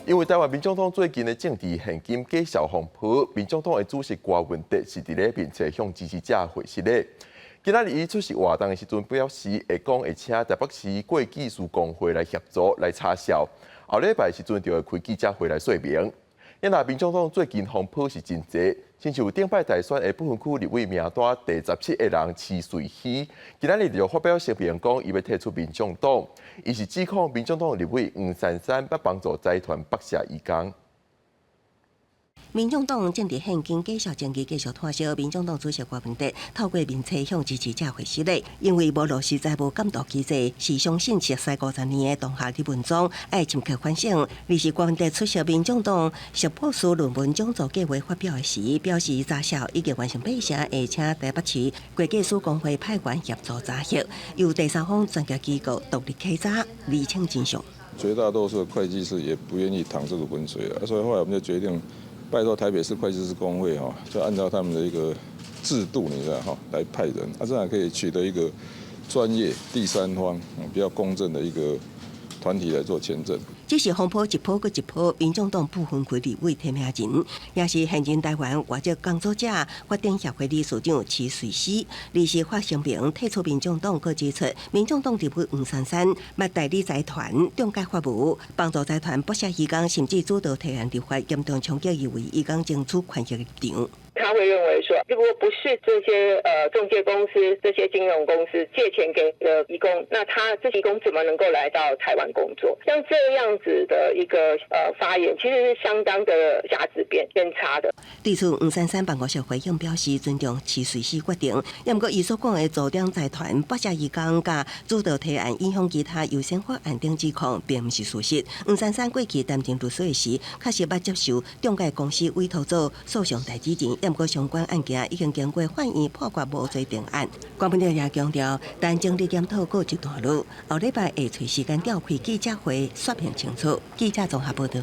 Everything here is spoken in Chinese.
因为台湾民众党最近的政治现金假消风波，民众党的主席郭文德是伫咧面册向支持者回信的。今仔日伊出席活动的时阵表示，会请台北市会计师公会来协助来查销，后礼拜时阵就会开记者会来说明。因那民众党最近风波是真济，亲像顶摆大选的不分区立委名单第17个人池瑞希，今仔日就发表声明讲，伊要退出民众党，伊是指控民众党立委黄珊珊要帮助财团北下移工。民众党政治现金假消争议继续拖烧，民众党主席郭文德透过面册向支持者回信咧，因为无落实财务监督机制，是相信熟悉50年的党下李文忠爱深刻反省。二是郭文德出席民众党硕博士论文讲座计划发表的时，表示查销已经完成备成，会请台北市会计师公会派员协助查核，由第三方专家机构独立稽查，厘清真相。绝大多数的会计师也不愿意淌这个浑水啊，所以后来我们就决定。拜托台北市会计师公会就按照他们的一个制度，你知道来派人，这样可以取得一个专业第三方比较公正的一个团体来做签证。这是风波一波搁一波，民众党不分区立委提名人，也是现任台湾外籍工作者法定协会理事长池瑞希，二是发声明退出民众党，佮指出民众党立委黄珊珊要代理财团中介法务，帮助财团剥削移工，甚至主导提案立法，严重冲击伊为移工争取权益的立场。他会认为说，如果不是这些中介公司、这些金融公司借钱给移工，那这些移工怎么能够来到台湾工作？像这样子的一个发言，其实是相当的价值偏差的。对此，黄珊珊办公室回应表示尊重池瑞希决定，也毋过伊所讲的组长财团剥削移工甲主导提案影响其他优先法案等指控，并不是事实。黄珊珊过去担任律师时，确实捌接受中介公司委托做诉讼代理人。不过相关案件已经经过法院判决无罪定案。郭文德也强调，但整理检讨告一段落，后礼拜会找时间召开记者会，说明清楚。记者综合报道。